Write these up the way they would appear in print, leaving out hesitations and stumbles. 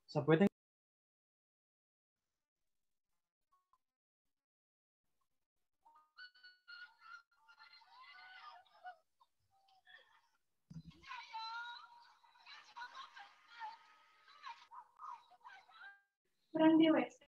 Sampai Kurang di WC.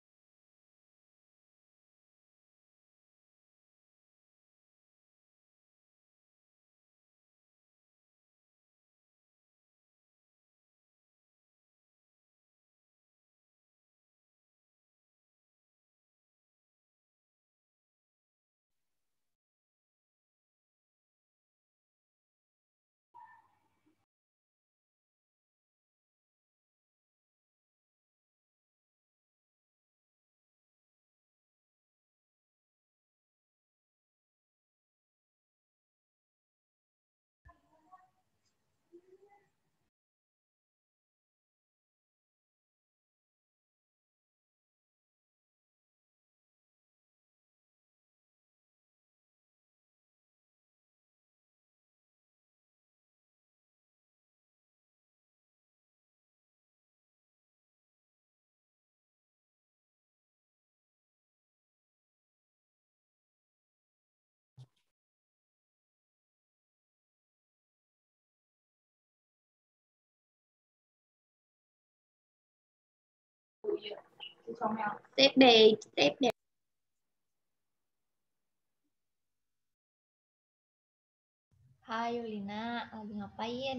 Tiếp đề. Hai Yulina, lagi ngapain?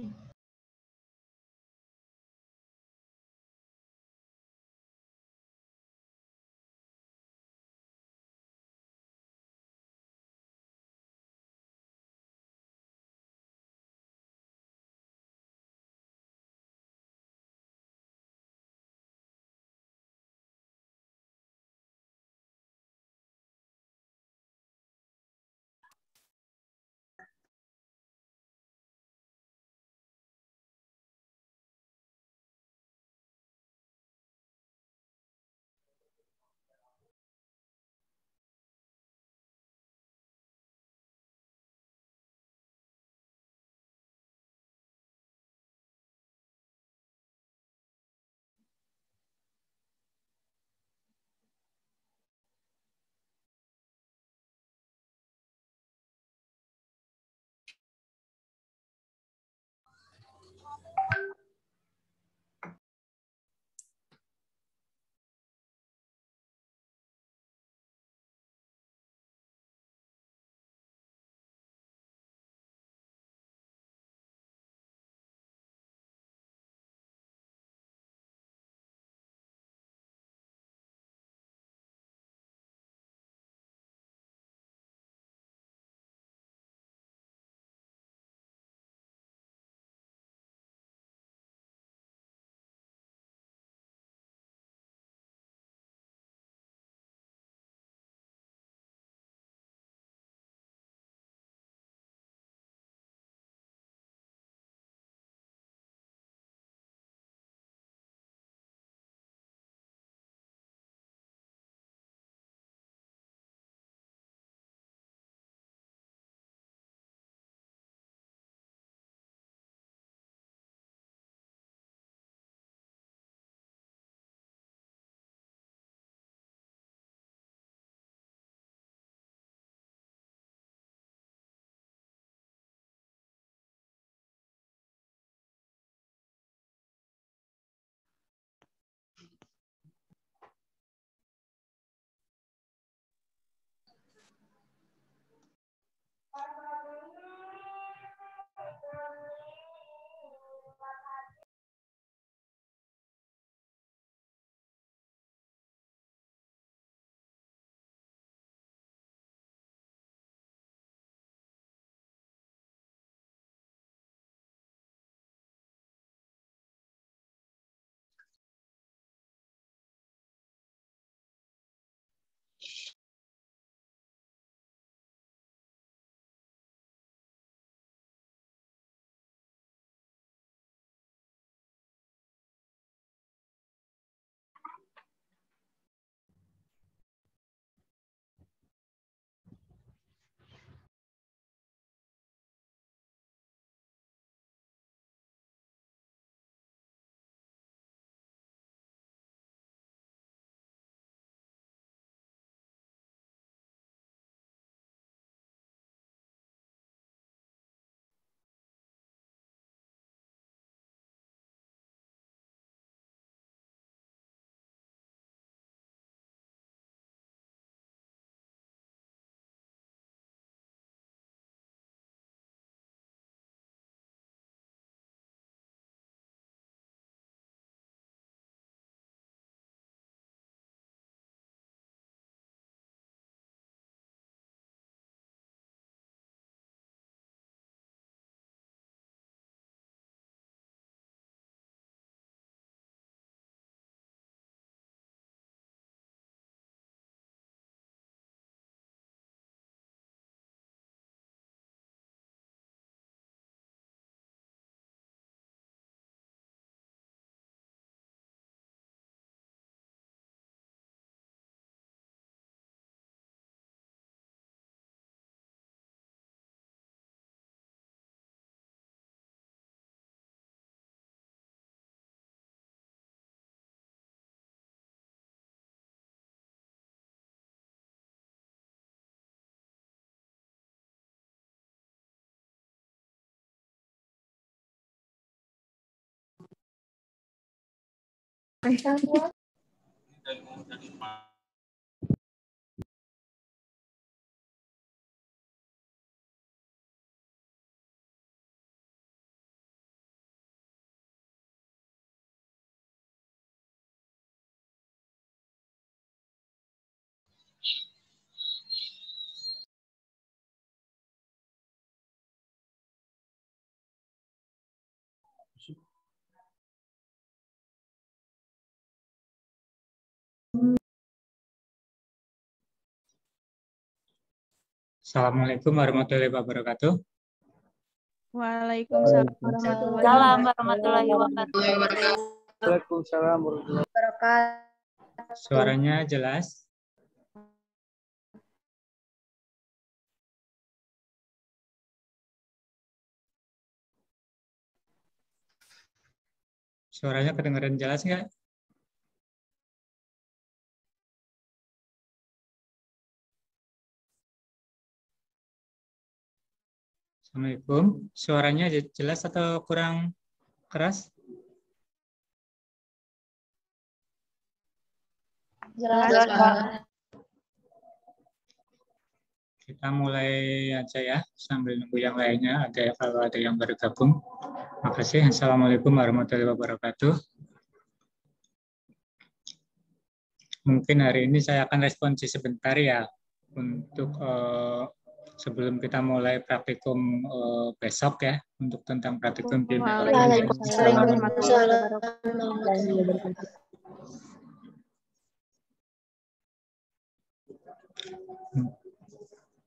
Assalamualaikum warahmatullahi wabarakatuh. Waalaikumsalam warahmatullahi wabarakatuh. Waalaikumsalam warahmatullahi wabarakatuh. Suaranya jelas? Suaranya kedengaran jelas nggak? Assalamualaikum. Suaranya jelas atau kurang keras? Jelas, Pak. Kita mulai aja ya, sambil nunggu yang lainnya. Kalau ada yang baru gabung. Makasih. Assalamualaikum warahmatullahi wabarakatuh. Mungkin hari ini saya akan responsif sebentar ya, untuk sebelum kita mulai praktikum besok ya, untuk tentang praktikum di Waalaikumsalam warahmatullahi wabarakatuh.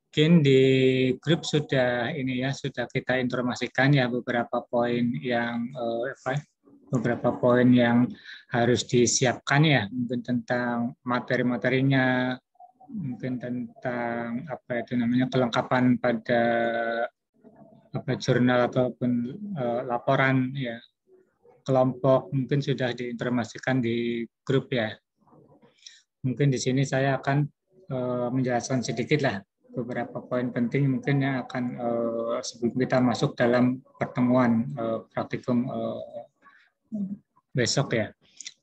Mungkin di grup sudah ini ya, sudah kita informasikan ya beberapa poin yang beberapa poin yang harus disiapkan ya, mungkin tentang materi-materinya, mungkin tentang apa itu namanya kelengkapan pada jurnal ataupun laporan ya, kelompok mungkin sudah diinformasikan di grup ya. Mungkin di sini saya akan menjelaskan sedikit lah beberapa poin penting mungkin yang akan sebelum kita masuk dalam pertemuan praktikum besok ya.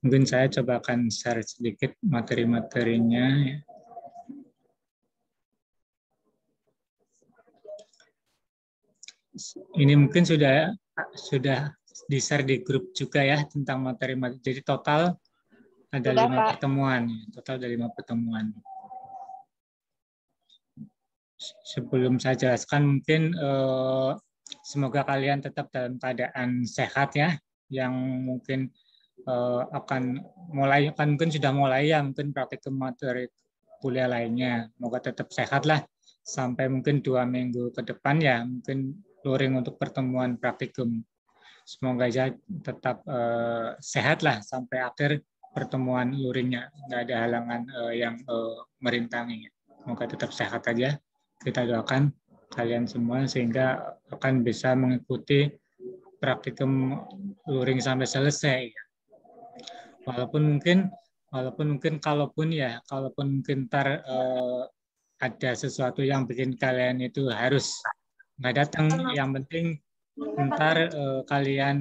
Mungkin saya coba akan share sedikit materi-materinya ya. Ini mungkin sudah di-share di grup juga ya tentang materi-materi. Jadi total ada 5 pertemuan, total ada 5 pertemuan. Sebelum saya jelaskan, mungkin semoga kalian tetap dalam keadaan sehat ya, yang mungkin akan mungkin sudah mulai ya, mungkin praktikum materi kuliah lainnya. Semoga tetap sehat lah sampai mungkin 2 minggu ke depan ya, mungkin luring untuk pertemuan praktikum. Semoga aja tetap sehat lah sampai akhir pertemuan luringnya, nggak ada halangan yang merintangi. Semoga tetap sehat aja. Kita doakan kalian semua sehingga akan bisa mengikuti praktikum luring sampai selesai. Walaupun mungkin kalaupun mungkin ntar ada sesuatu yang bikin kalian itu harus nggak datang, yang penting ntar kalian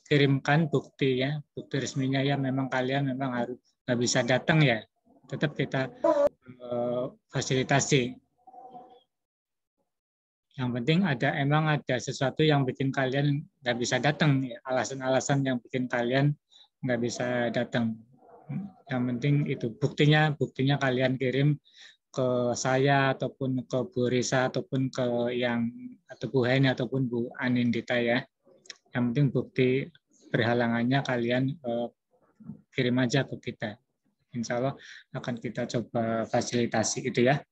kirimkan bukti ya, bukti resminya ya, memang kalian memang harus nggak bisa datang ya, tetap kita fasilitasi. Yang penting emang ada sesuatu yang bikin kalian nggak bisa datang, ya, alasan-alasan yang bikin kalian nggak bisa datang. Yang penting itu buktinya kalian kirim ke saya ataupun ke Bu Risa ataupun ke atau Bu Heni ataupun Bu Anindita ya. Yang penting bukti berhalangannya kalian kirim aja ke kita. Insya Allah akan kita coba fasilitasi itu ya.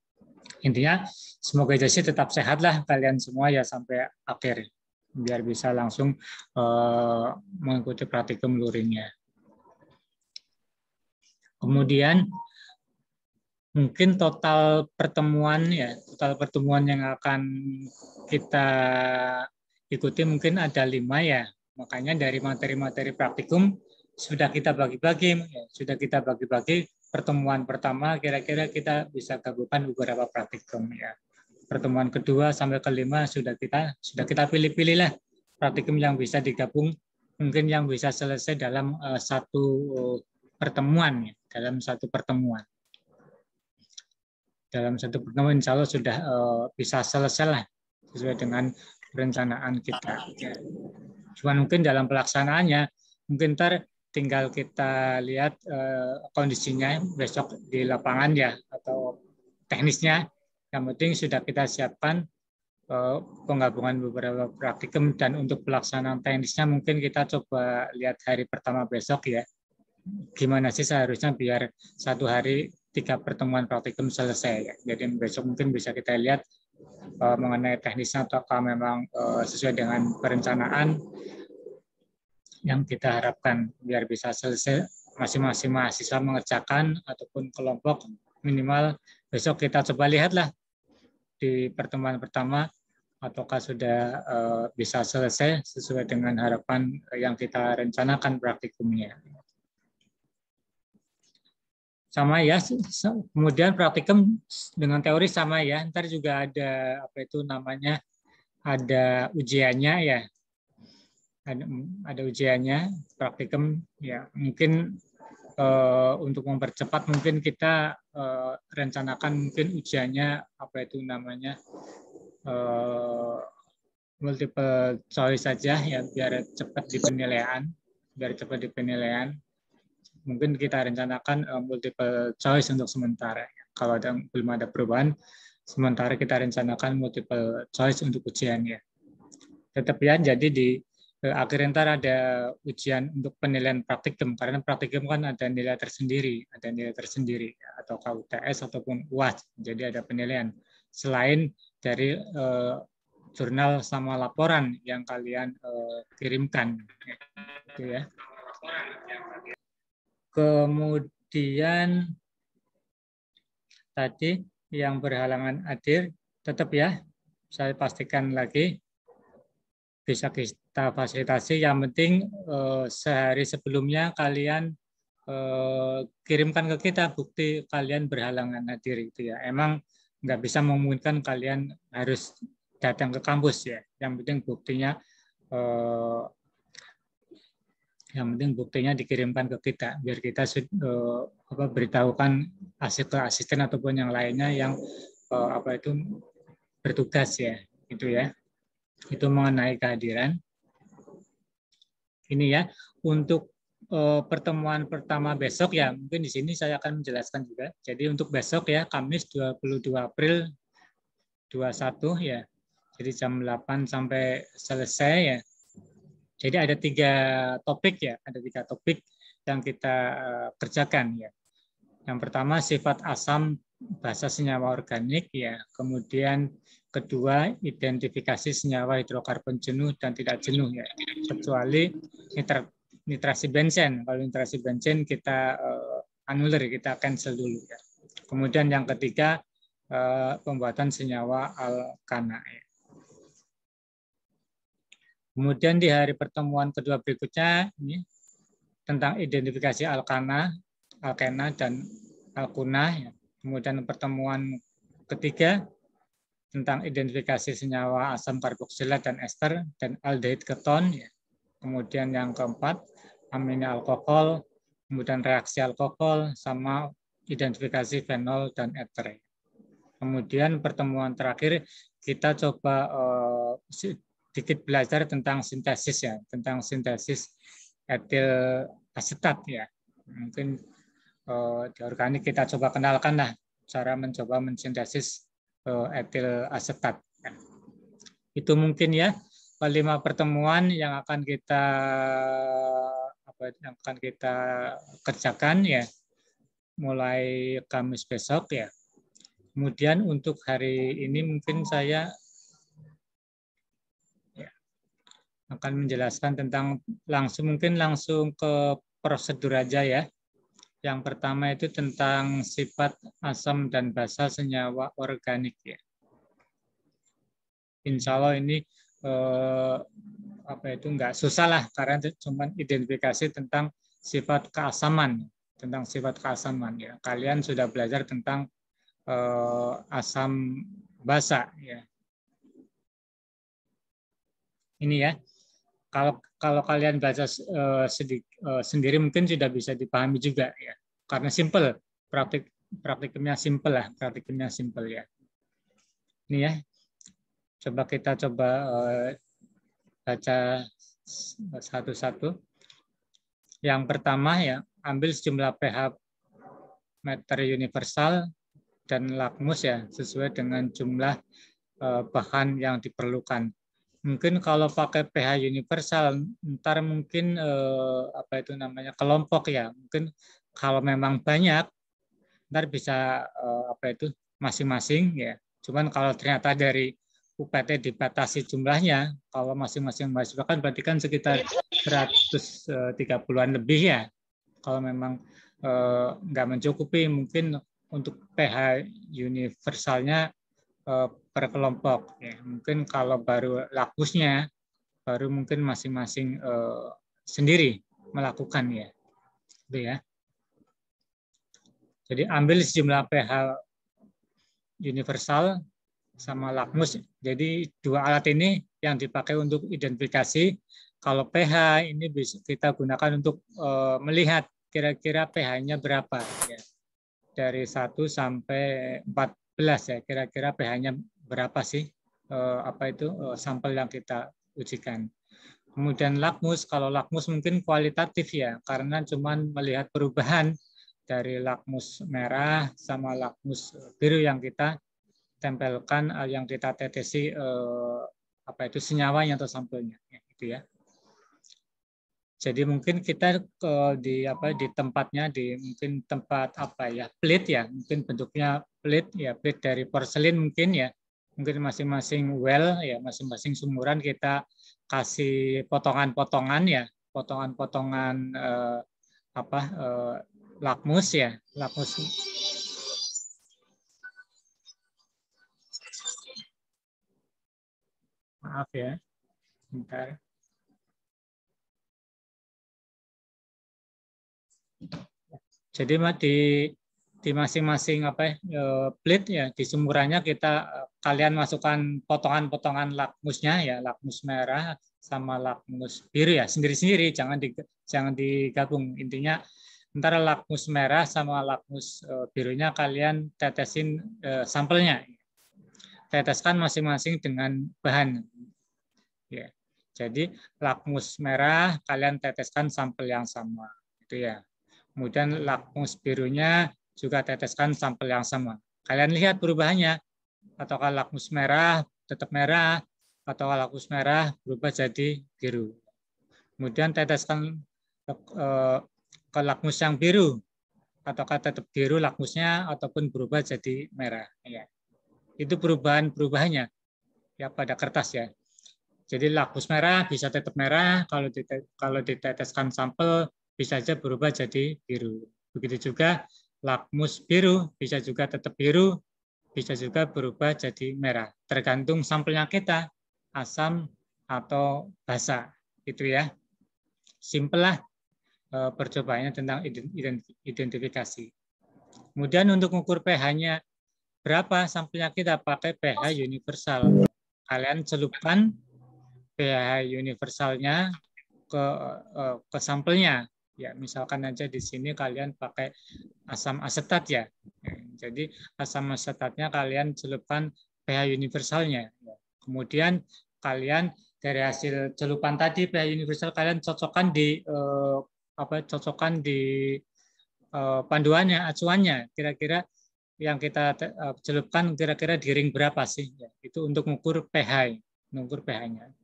Intinya semoga aja sih tetap sehat lah kalian semua ya sampai akhir, biar bisa langsung mengikuti praktikum luringnya. Kemudian mungkin total pertemuan yang akan kita ikuti mungkin ada 5 ya. Makanya dari materi-materi praktikum sudah kita bagi-bagi, pertemuan pertama kira-kira kita bisa gabungkan beberapa praktikum ya. Pertemuan kedua sampai ke-5 sudah kita pilih-pilih lah praktikum yang bisa digabung mungkin yang bisa selesai dalam satu pertemuan, ya, dalam satu pertemuan. Dalam satu pertemuan insya Allah sudah bisa selesai lah sesuai dengan perencanaan kita. Cuma mungkin dalam pelaksanaannya mungkin tinggal kita lihat kondisinya besok di lapangan ya atau teknisnya. Yang penting sudah kita siapkan penggabungan beberapa praktikum, dan untuk pelaksanaan teknisnya mungkin kita coba lihat hari pertama besok ya. Gimana sih seharusnya biar satu hari 3 pertemuan praktikum selesai ya. Jadi besok mungkin bisa kita lihat mengenai teknisnya apakah memang sesuai dengan perencanaan yang kita harapkan biar bisa selesai masing-masing mahasiswa mengerjakan ataupun kelompok. Minimal besok kita coba lihatlah di pertemuan pertama ataukah sudah bisa selesai sesuai dengan harapan yang kita rencanakan praktikumnya. Sama ya, kemudian praktikum dengan teori sama ya. Ntar juga ada apa itu namanya, ada ujiannya ya. Ada ujiannya praktikum ya. Mungkin untuk mempercepat mungkin kita rencanakan mungkin ujiannya apa itu namanya multiple choice saja ya, biar cepat di penilaian. Mungkin kita rencanakan multiple choice untuk sementara. Kalau belum ada perubahan, sementara kita rencanakan multiple choice untuk ujiannya. Tetap ya, jadi di akhir ntar ada ujian untuk penilaian praktikum, karena praktikum kan ada nilai tersendiri atau KUTS ataupun UAS. Jadi ada penilaian selain dari jurnal sama laporan yang kalian kirimkan, gitu ya. Kemudian tadi yang berhalangan hadir, tetap ya, saya pastikan lagi bisa kita fasilitasi. Yang penting sehari sebelumnya kalian kirimkan ke kita bukti kalian berhalangan hadir itu ya. Emang nggak bisa memungkinkan kalian harus datang ke kampus ya. Yang penting buktinya dikirimkan ke kita biar kita beritahukan asisten ataupun yang lainnya yang bertugas ya, itu ya. Itu mengenai kehadiran. Ini ya, untuk pertemuan pertama besok ya, mungkin di sini saya akan menjelaskan juga. Jadi untuk besok ya, Kamis 22 April 21 ya. Jadi jam 8 sampai selesai ya. Jadi ada 3 topik ya, ada 3 topik yang kita kerjakan ya. Yang pertama sifat asam basa senyawa organik ya. Kemudian kedua identifikasi senyawa hidrokarbon jenuh dan tidak jenuh ya. Kecuali nitrasi benzen. Kalau nitrasi benzen kita anulir, kita cancel dulu ya. Kemudian yang ketiga pembuatan senyawa alkana ya. Kemudian di hari pertemuan kedua berikutnya ini tentang identifikasi alkana, dan alkuna. Ya. Kemudian pertemuan ketiga tentang identifikasi senyawa asam karboksilat dan ester dan aldehid keton. Ya. Kemudian yang keempat amina alkohol, kemudian reaksi alkohol sama identifikasi fenol dan eter. Kemudian pertemuan terakhir kita coba sedikit belajar tentang sintesis ya, tentang sintesis etil asetat ya. Mungkin di organik kita coba kenalkan lah cara mencoba mensintesis etil asetat. Ya. Itu mungkin ya 5 pertemuan yang akan kita kerjakan ya mulai Kamis besok ya. Kemudian untuk hari ini mungkin saya akan menjelaskan tentang langsung ke prosedur aja ya. Yang pertama itu tentang sifat asam dan basa senyawa organik ya. Insya Allah ini nggak susah lah karena cuma identifikasi tentang sifat keasaman ya. Kalian sudah belajar tentang asam basa ya. Ini ya. Kalau kalau kalian baca sendiri mungkin sudah bisa dipahami juga ya, karena simple, praktikumnya simple lah, praktikumnya simple ya. Ini ya, kita coba baca satu-satu. Yang pertama ya, ambil sejumlah pH meter universal dan lakmus ya, sesuai dengan jumlah bahan yang diperlukan. Mungkin kalau pakai pH universal, ntar mungkin apa itu namanya kelompok ya. Mungkin kalau memang banyak, ntar bisa apa itu masing-masing ya. Cuman kalau ternyata dari UPT dibatasi jumlahnya, kalau masing-masing mahasiswa kan berarti kan sekitar 130-an lebih ya. Kalau memang nggak mencukupi, mungkin untuk pH universalnya per kelompok. Ya. Mungkin kalau baru lakmusnya, baru mungkin masing-masing sendiri melakukan ya. Itu ya. Jadi ambil sejumlah pH universal sama lakmus. Jadi dua alat ini yang dipakai untuk identifikasi. Kalau pH ini bisa kita gunakan untuk melihat kira-kira pH-nya berapa ya. Dari 1 sampai 14 ya, kira-kira pH-nya berapa sih apa itu sampel yang kita ujikan. Kemudian lakmus, kalau lakmus mungkin kualitatif ya, karena cuman melihat perubahan dari lakmus merah sama lakmus biru yang kita tempelkan, yang kita tetesi apa itu senyawanya atau sampelnya gitu ya. Jadi mungkin kita di tempatnya di mungkin tempat apa ya, plate ya, mungkin bentuknya plate ya, plate dari porselin mungkin ya, mungkin masing-masing well ya, masing-masing sumuran kita kasih potongan-potongan ya, potongan-potongan lakmus ya, lakmus. Maaf ya, bentar. Jadi di masing-masing plate ya, di sumurannya kalian masukkan potongan-potongan lakmusnya ya, lakmus merah sama lakmus biru ya, sendiri-sendiri, jangan digabung. Intinya antara lakmus merah sama lakmus birunya kalian tetesin sampelnya. Teteskan masing-masing dengan bahan. Ya. Jadi lakmus merah kalian teteskan sampel yang sama, itu ya. Kemudian lakmus birunya juga teteskan sampel yang sama. Kalian lihat perubahannya, ataukah lakmus merah tetap merah, atau lakmus merah berubah jadi biru. Kemudian teteskan ke lakmus yang biru, ataukah tetap biru lakmusnya, ataupun berubah jadi merah. Ya. Itu perubahannya ya pada kertas ya. Jadi lakmus merah bisa tetap merah, kalau diteteskan sampel bisa saja berubah jadi biru. Begitu juga lakmus biru bisa juga tetap biru, bisa juga berubah jadi merah. Tergantung sampelnya kita, asam atau basa. Itu ya. Simpel lah percobaannya tentang identifikasi. Kemudian untuk mengukur pH-nya berapa, sampelnya kita pakai pH universal. Kalian celupkan pH universalnya ke sampelnya. Ya, misalkan aja di sini kalian pakai asam asetat ya. Jadi asam asetatnya kalian celupkan pH universalnya. Kemudian kalian dari hasil celupan tadi pH universal kalian cocokkan di panduannya, acuannya. Kira-kira yang kita celupkan kira-kira di ring berapa sih? Ya, itu untuk mengukur pH, mengukur pH-nya.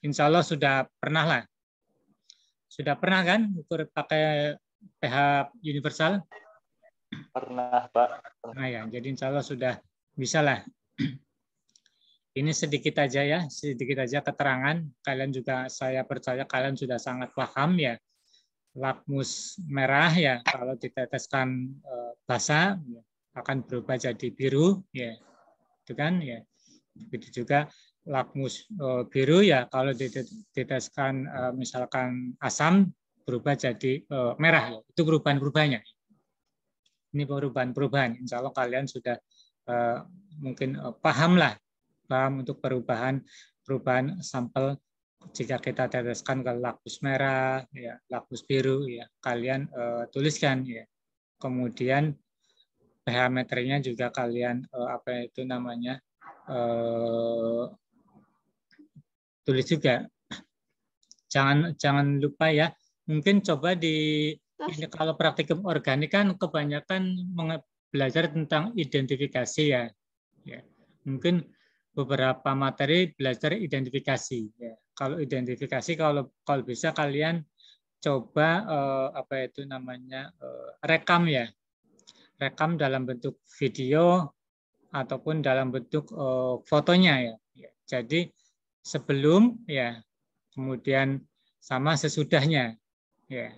Insya Allah sudah pernah lah. Sudah pernah kan ukur pakai pH universal? Pernah, Pak. Nah ya, jadi insya Allah sudah bisa lah. Ini sedikit aja ya, sedikit aja keterangan. Kalian juga, saya percaya kalian sudah sangat paham ya. Lakmus merah ya, kalau diteteskan basah ya, akan berubah jadi biru ya, itu kan ya. Begitu juga lakmus biru ya, kalau diteteskan misalkan asam berubah jadi merah ya. Itu perubahan-perubahannya. Ini perubahan-perubahan. Insya Allah kalian sudah mungkin paham untuk perubahan sampel jika kita teteskan ke lakus merah, ya, lakus biru, ya, kalian tuliskan, ya. Kemudian pH meternya juga kalian apa itu namanya tulis juga. Jangan lupa ya. Mungkin coba ini kalau praktikum organik kan kebanyakan belajar tentang identifikasi ya. Ya. Mungkin beberapa materi belajar identifikasi. Ya. Kalau identifikasi kalau bisa kalian coba apa itu namanya rekam ya. Rekam dalam bentuk video ataupun dalam bentuk fotonya ya. Jadi sebelum ya, kemudian sama sesudahnya ya,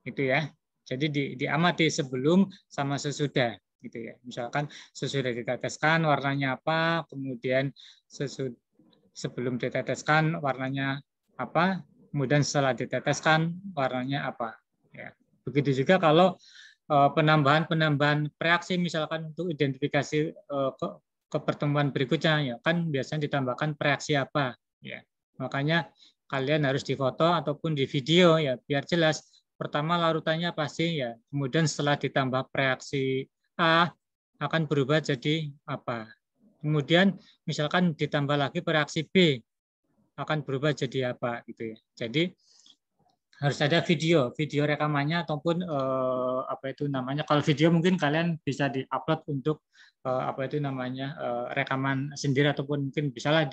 itu ya. Jadi diamati sebelum sama sesudah gitu ya. Misalkan sesudah diteteskan warnanya apa, kemudian sebelum diteteskan warnanya apa, kemudian setelah diteteskan warnanya apa ya. Begitu juga kalau penambahan reaksi misalkan untuk identifikasi ke pertemuan berikutnya ya, kan biasanya ditambahkan reaksi apa ya. Makanya kalian harus difoto ataupun di video ya biar jelas. Pertama larutannya pasti ya, kemudian setelah ditambah reaksi A akan berubah jadi apa. Kemudian misalkan ditambah lagi reaksi B akan berubah jadi apa gitu ya. Jadi harus ada video rekamannya ataupun apa itu namanya. Kalau video mungkin kalian bisa diupload untuk apa itu namanya rekaman sendiri ataupun mungkin bisalah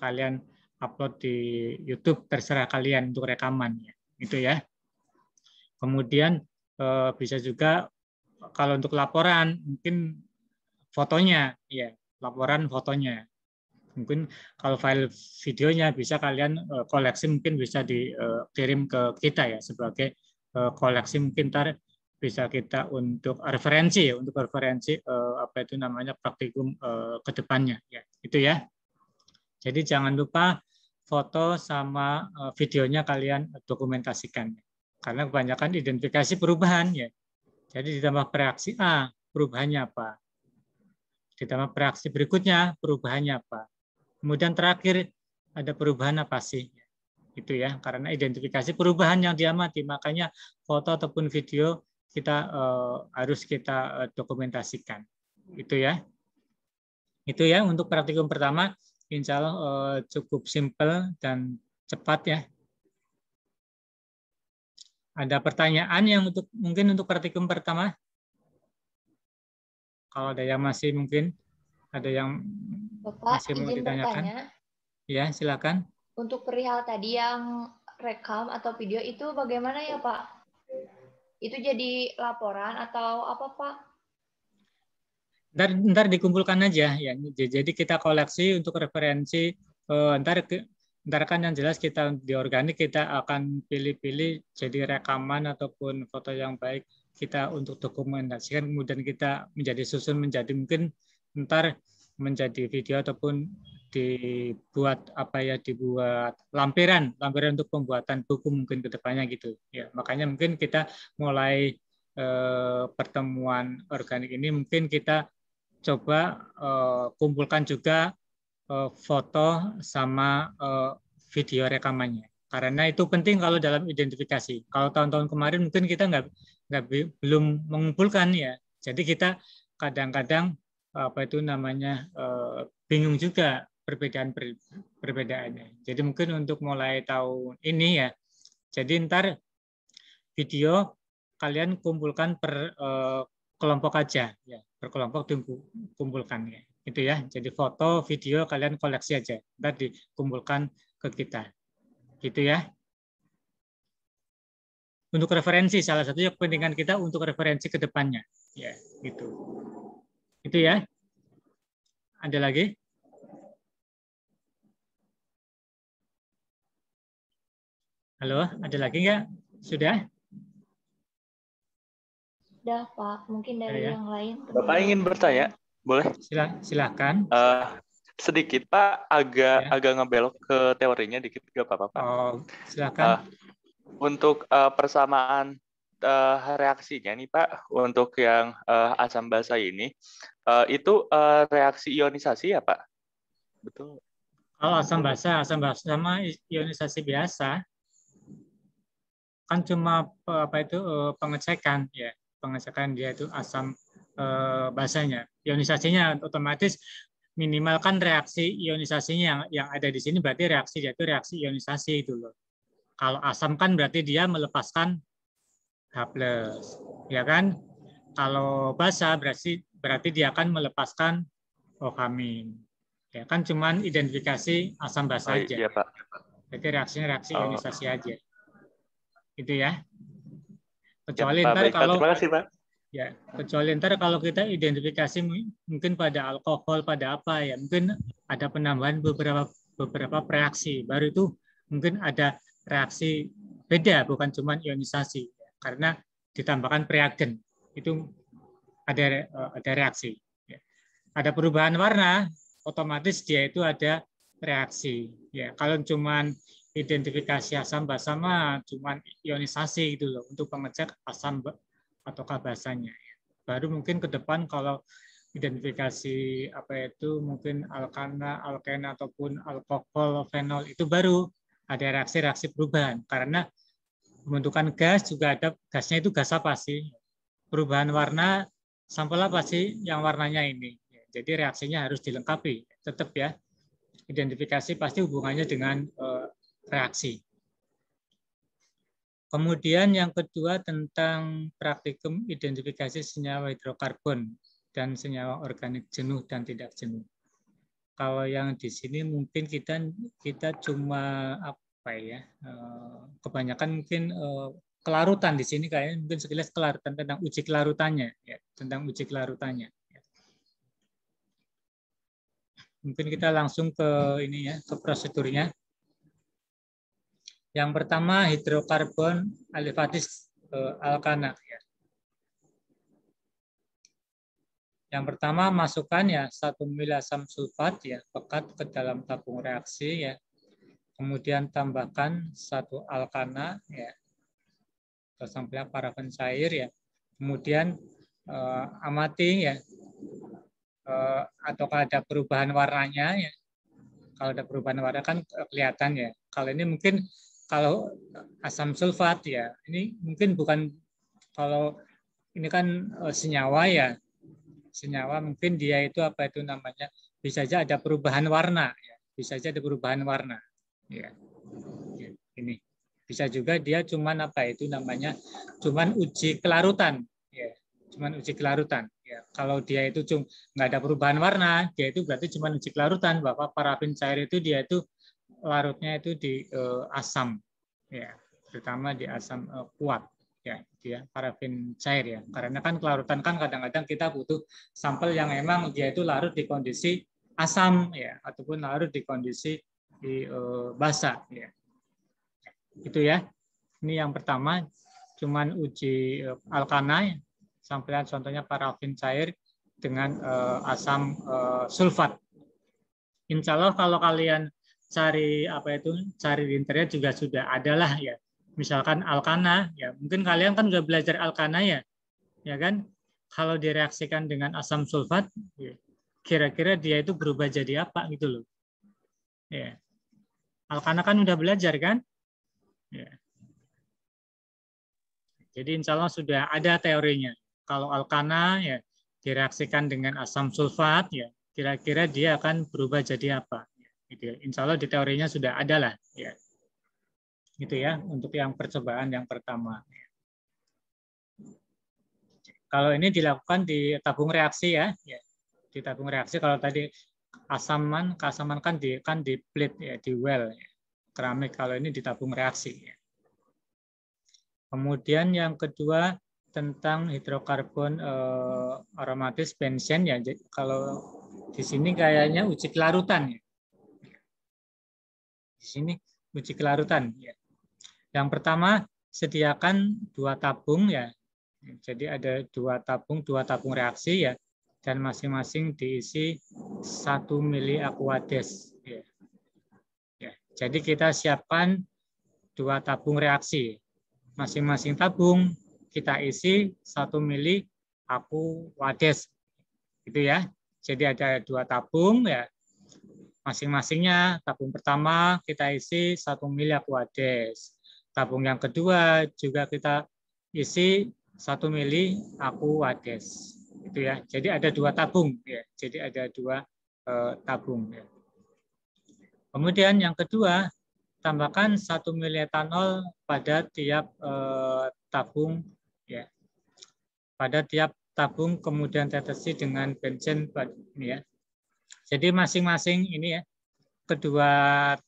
kalian upload di YouTube, terserah kalian untuk rekaman ya. Itu ya. Kemudian bisa juga kalau untuk laporan mungkin fotonya ya, laporan fotonya. Mungkin kalau file videonya bisa kalian koleksi, mungkin bisa dikirim ke kita ya sebagai koleksi, mungkin ntar bisa kita untuk referensi ya, untuk referensi apa itu namanya praktikum ke depannya ya. Itu ya. Jadi jangan lupa foto sama videonya kalian dokumentasikan. Karena kebanyakan identifikasi perubahan ya. Jadi ditambah reaksi A, perubahannya apa? Ditambah reaksi berikutnya, perubahannya apa? Kemudian terakhir ada perubahan apa sih? Itu ya, karena identifikasi perubahan yang diamati, makanya foto ataupun video kita harus kita dokumentasikan. Itu ya. Itu ya untuk praktikum pertama, insya Allah cukup simpel dan cepat ya. Ada pertanyaan yang mungkin untuk praktikum pertama? Kalau ada yang masih mungkin ada yang Bapak, masih mau izin ditanyakan? bertanya. Ya, silakan. Untuk perihal tadi yang rekam atau video itu bagaimana ya Pak? Itu jadi laporan atau apa Pak? Ntar dikumpulkan aja ya. Jadi kita koleksi untuk referensi. Ntar kan yang jelas kita di organik kita akan pilih-pilih jadi rekaman ataupun foto yang baik kita untuk dokumentasikan, kemudian kita menjadi susun menjadi mungkin ntar menjadi video ataupun dibuat dibuat lampiran untuk pembuatan buku mungkin ke depannya gitu ya. Makanya mungkin kita mulai pertemuan organik ini mungkin kita coba kumpulkan juga foto sama video rekamannya, karena itu penting kalau dalam identifikasi. Kalau tahun-tahun kemarin mungkin kita belum mengumpulkan ya, jadi kita kadang-kadang bingung juga perbedaannya. Jadi mungkin untuk mulai tahun ini ya, jadi ntar video kalian kumpulkan per kelompok aja ya, per kelompok kumpulkan ya. Itu ya. Jadi foto, video kalian koleksi aja. Ntar dikumpulkan ke kita. Gitu ya. Untuk referensi, salah satunya kepentingan kita untuk referensi ke depannya. Ya, gitu. Itu ya. Ada lagi? Halo, ada lagi nggak? Sudah? Sudah Pak, mungkin dari yang lain. Bapak ingin bertanya? Boleh? Silahkan. Sedikit Pak, agak ngebelok ke teorinya dikit, nggak apa-apa Pak. Silakan. Untuk persamaan reaksinya nih Pak, untuk yang asam basa ini, itu reaksi ionisasi ya Pak? Betul. Kalau asam basa sama ionisasi biasa kan cuma pengecekan ya, pengecekan dia itu asam basanya. Ionisasinya otomatis minimalkan reaksi ionisasinya yang ada di sini, berarti reaksi dia itu reaksi ionisasi itu loh. Kalau asam kan berarti dia melepaskan H+, ya kan? Kalau basa berarti dia akan melepaskan OH-. Ya kan cuman identifikasi asam basa aja. Iya, Pak. Jadi reaksinya reaksi ionisasi aja. Itu ya. Kecuali ya, Pak, ntar baik, kalau terima kasih, Pak. ya, kecuali ntar kalau kita identifikasi mungkin pada alkohol, pada apa ya, mungkin ada penambahan beberapa reaksi. Baru itu mungkin ada reaksi beda, bukan cuma ionisasi. Karena ditambahkan reagen, itu ada reaksi. Ada perubahan warna, otomatis dia itu ada reaksi. Ya, kalau cuman identifikasi asam basa mah cuman ionisasi gitu loh untuk pengecek asam ataukah basanya. Baru mungkin ke depan kalau identifikasi apa itu mungkin alkana, alkena ataupun alkohol, fenol itu baru ada reaksi-reaksi perubahan karena pembentukan gas juga ada gasnya itu gas apa sih? Perubahan warna sampel apa sih yang warnanya ini? Jadi reaksinya harus dilengkapi. Tetap ya, identifikasi pasti hubungannya dengan reaksi. Kemudian yang kedua tentang praktikum identifikasi senyawa hidrokarbon dan senyawa organik jenuh dan tidak jenuh. Kalau yang di sini mungkin kita cuma apa ya? Kebanyakan mungkin kelarutan di sini kayaknya mungkin sekilas kelarutan tentang uji kelarutannya ya, tentang uji kelarutannya. Mungkin kita langsung ke ini ya, ke prosedurnya. Yang pertama hidrokarbon alifatis alkana ya. Yang pertama masukkan ya 1 ml asam sulfat ya pekat ke dalam tabung reaksi ya. Kemudian tambahkan 1 alkana ya. Sampai parafen cair ya. Kemudian amati ya. Ataukah ada perubahan warnanya ya. Kalau ada perubahan warna kan kelihatan ya. Kalau ini mungkin kalau asam sulfat ya, ini mungkin bukan, kalau ini kan senyawa ya. Senyawa mungkin dia itu apa itu namanya, bisa saja ada perubahan warna ya. Bisa saja ada perubahan warna. Ya. Ini bisa juga dia cuman apa itu namanya, cuman uji kelarutan ya. Cuman uji kelarutan. Ya, kalau dia itu nggak ada perubahan warna, dia itu berarti cuma uji kelarutan bahwa parafin cair itu dia itu larutnya itu di asam, ya, terutama di asam kuat, ya, dia parafin cair ya. Karena kan kelarutan kan kadang-kadang kita butuh sampel yang memang dia itu larut di kondisi asam, ya, ataupun larut di kondisi di basa, ya. Itu ya. Ini yang pertama, cuman uji alkana. Sampaian contohnya parafin cair dengan asam sulfat. Insya Allah kalau kalian cari apa itu, cari di internet juga sudah ada lah ya. Misalkan alkana, ya mungkin kalian kan sudah belajar alkana ya kan? Kalau direaksikan dengan asam sulfat, kira-kira dia itu berubah jadi apa gitu loh. Ya. Alkana kan udah belajar kan? Ya. Jadi insya Allah sudah ada teorinya. Kalau alkana ya direaksikan dengan asam sulfat ya kira-kira dia akan berubah jadi apa? Gitu ya. Insya Allah di teorinya sudah ada lah ya. Gitu ya untuk yang percobaan yang pertama. Kalau ini dilakukan di tabung reaksi ya. Di tabung reaksi kalau tadi keasaman kan di plate ya, di well ya. Keramik, kalau ini di tabung reaksi ya. Kemudian yang kedua tentang hidrokarbon aromatis benzen ya. Jadi, kalau di sini kayaknya uji kelarutan ya. Di sini uji kelarutan ya. Yang pertama sediakan 2 tabung ya. Jadi ada 2 tabung reaksi ya, dan masing-masing diisi 1 mili aquades ya. Ya. Jadi kita siapkan 2 tabung reaksi. Masing-masing tabung kita isi 1 mili aquades, gitu ya. Jadi ada 2 tabung ya. masing-masingnya. Tabung pertama kita isi 1 mili Aquades. Tabung yang kedua juga kita isi 1 mili Aquades. Itu ya. Jadi ada 2 tabung ya. Jadi ada 2 tabung ya. Kemudian yang kedua, tambahkan 1 mili etanol pada tiap tabung ya. Pada tiap tabung kemudian tetesi dengan bensin ini ya. Jadi masing-masing ini ya, kedua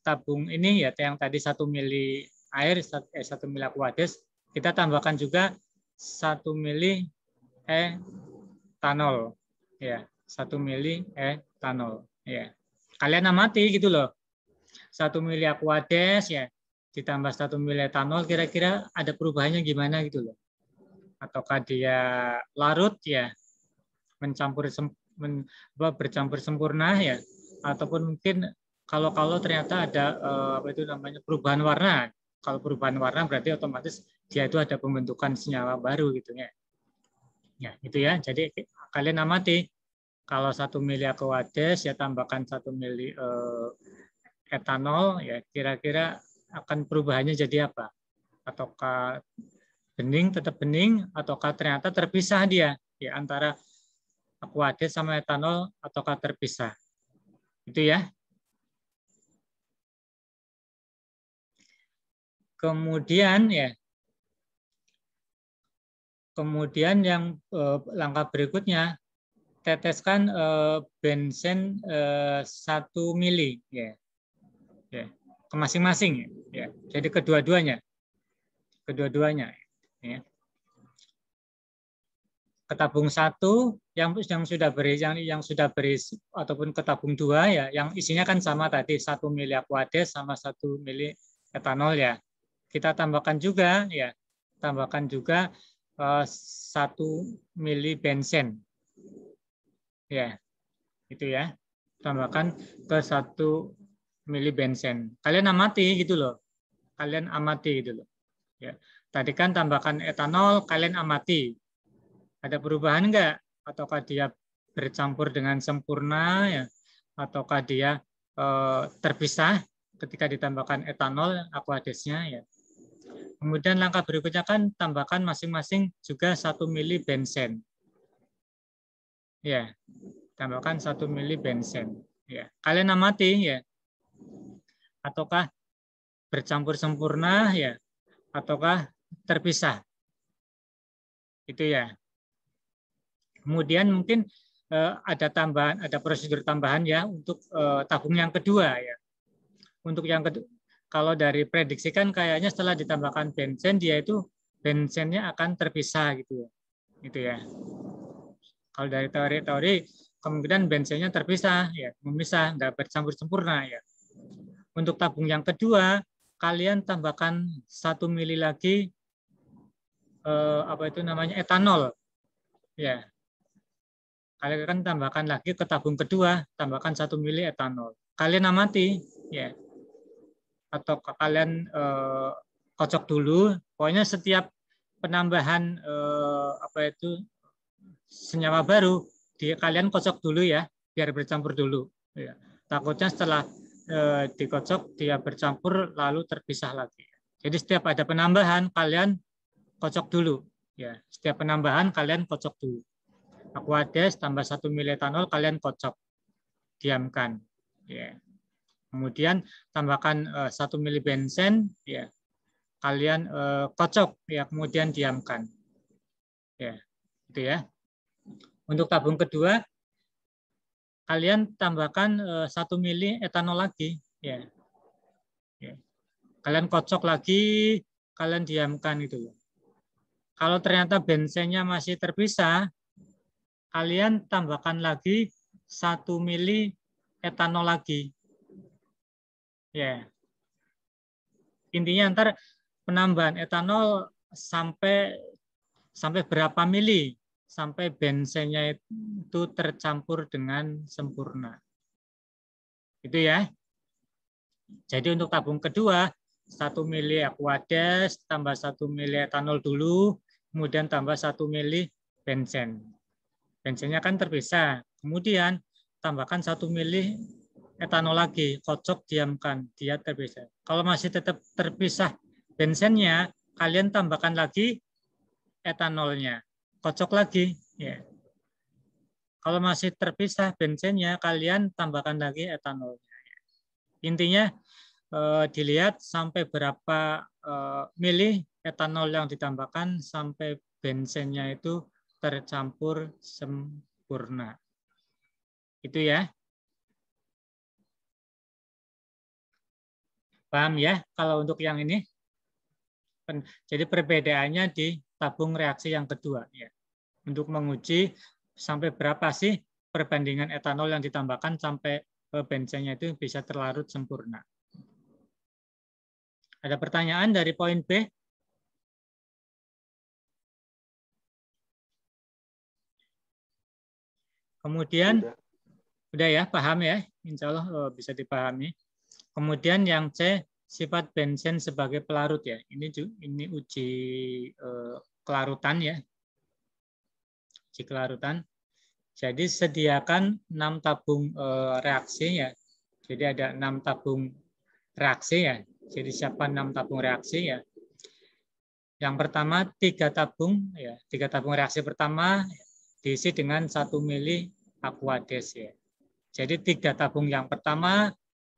tabung ini ya yang tadi 1 mili air, 1 mili Aquades, kita tambahkan juga 1 mili etanol ya, 1 mili etanol ya. Kalian amati gitu loh. 1 mili Aquades ya ditambah 1 mili etanol, kira-kira ada perubahannya gimana gitu loh. Ataukah dia larut ya, bercampur sempurna ya, ataupun mungkin kalau ternyata ada apa itu namanya perubahan warna. Kalau perubahan warna berarti otomatis dia itu ada pembentukan senyawa baru gitu ya. Ya, itu ya. Jadi kalian amati kalau 1 mili Aquades ya tambahkan 1 mili etanol ya, kira-kira akan perubahannya jadi apa? Ataukah bening, tetap bening, ataukah ternyata terpisah dia ya antara Aquades sama etanol, ataukah terpisah. Itu ya. Kemudian yang langkah berikutnya, teteskan bensin 1 mili ya. Ya, ke masing-masing ya. Jadi kedua-duanya ya. Ke tabung 1 yang sudah berisi ataupun ke tabung 2 ya, yang isinya kan sama tadi 1 mili Aquades sama 1 mili etanol ya. Kita tambahkan juga 1 mili bensin. Ya. Itu ya. Tambahkan ke 1 mili bensin. Kalian amati gitu loh. Ya. Tadi kan tambahkan etanol, kalian amati. Ada perubahan enggak? Ataukah dia bercampur dengan sempurna ya? Ataukah dia terpisah ketika ditambahkan etanol Aquadesnya ya? Kemudian langkah berikutnya kan tambahkan masing-masing juga 1 mili bensin. Ya. Tambahkan 1 mili bensin ya. Kalian amati ya. Ataukah bercampur sempurna ya? Ataukah terpisah? Itu ya. Kemudian mungkin ada prosedur tambahan ya untuk tabung yang kedua ya. Untuk yang kedua, kalau dari prediksi kan kayaknya setelah ditambahkan bensin dia itu bensinnya akan terpisah gitu ya. Gitu ya. Kalau dari teori kemungkinan bensinnya terpisah ya, memisah, nggak bercampur sempurna ya. Untuk tabung yang kedua, kalian tambahkan 1 mili lagi etanol ya. Kalian kan tambahkan lagi ke tabung kedua, tambahkan 1 mili etanol. Kalian amati ya. Atau kalian kocok dulu. Pokoknya setiap penambahan senyawa baru kalian kocok dulu ya, biar bercampur dulu ya. Takutnya setelah dikocok dia bercampur lalu terpisah lagi. Jadi setiap ada penambahan kalian kocok dulu ya. Setiap penambahan kalian kocok dulu. Aquades tambah 1 mili etanol kalian kocok, diamkan ya. Kemudian tambahkan 1 mili bensin ya, kalian kocok ya, kemudian diamkan ya. Itu ya. Untuk tabung kedua kalian tambahkan 1 mili etanol lagi ya. Ya. Kalian kocok lagi, kalian diamkan itu. Kalau ternyata bensinnya masih terpisah, kalian tambahkan lagi 1 mili etanol lagi. Ya. Intinya ntar penambahan etanol sampai berapa mili? Sampai bensinnya itu tercampur dengan sempurna. Itu ya. Jadi untuk tabung kedua, 1 mili Aquades tambah 1 mili etanol dulu, kemudian tambah 1 mili bensin. Bensinnya kan terpisah. Kemudian tambahkan 1 mili etanol lagi, kocok, diamkan, dia terpisah. Kalau masih tetap terpisah bensennya, kalian tambahkan lagi etanolnya, kocok lagi. Ya. Kalau masih terpisah bensennya, kalian tambahkan lagi etanolnya. Intinya dilihat sampai berapa mili etanol yang ditambahkan sampai bensennya itu tercampur sempurna. Itu ya. Paham ya kalau untuk yang ini? Jadi perbedaannya di tabung reaksi yang kedua. Ya. Untuk menguji sampai berapa sih perbandingan etanol yang ditambahkan sampai bensennya itu bisa terlarut sempurna. Ada pertanyaan dari poin B? Kemudian, udah ya, paham ya? Insya Allah bisa dipahami. Kemudian yang C, sifat bensen sebagai pelarut ya. Ini uji kelarutan ya. Uji kelarutan. Jadi sediakan 6 tabung reaksi ya. Jadi ada 6 tabung reaksi ya. Jadi siapkan 6 tabung reaksi ya. Yang pertama 3 tabung ya. 3 tabung reaksi pertama diisi dengan 1 mili Aquades ya. Jadi 3 tabung yang pertama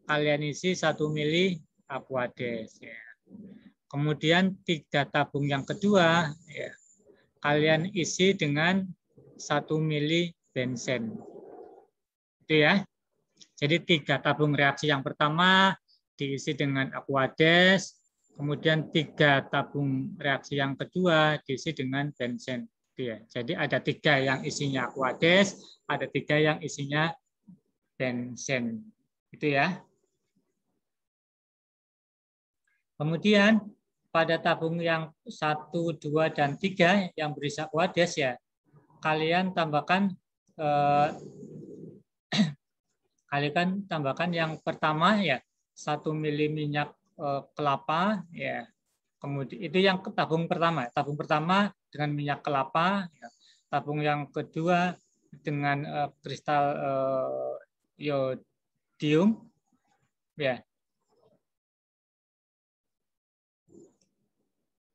kalian isi 1 mili Aquades ya. Kemudian 3 tabung yang kedua ya, kalian isi dengan 1 mili bensen. Itu ya. Jadi 3 tabung reaksi yang pertama diisi dengan Aquades, kemudian 3 tabung reaksi yang kedua diisi dengan bensen. Itu ya. Jadi ada 3 yang isinya Aquades, ada 3 yang isinya bensen. Itu ya. Kemudian pada tabung yang 1, 2, dan 3 yang berisi Aquades ya, kalian tambahkan yang pertama ya 1 mili minyak kelapa ya. Kemudian itu yang tabung pertama. Tabung pertama dengan minyak kelapa. Ya. Tabung yang kedua dengan kristal iodium. Ya.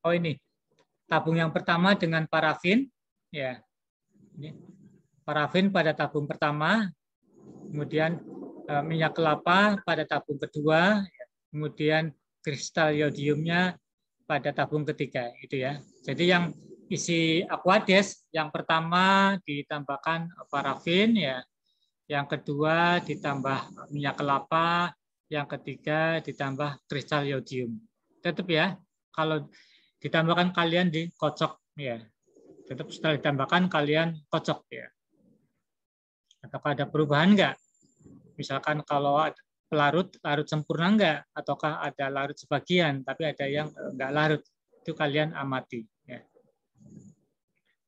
Oh ini tabung yang pertama dengan parafin. Ya. Ini parafin pada tabung pertama. Kemudian minyak kelapa pada tabung kedua. Ya. Kemudian kristal iodiumnya pada tabung ketiga itu ya. Jadi yang isi Aquades yang pertama ditambahkan parafin ya, yang kedua ditambah minyak kelapa, yang ketiga ditambah kristal iodium. Tetap ya, kalau ditambahkan kalian dikocok ya. Tetap setelah ditambahkan kalian kocok ya. Apakah ada perubahan enggak? Misalkan kalau larut sempurna enggak, ataukah ada larut sebagian tapi ada yang enggak larut, itu kalian amati ya.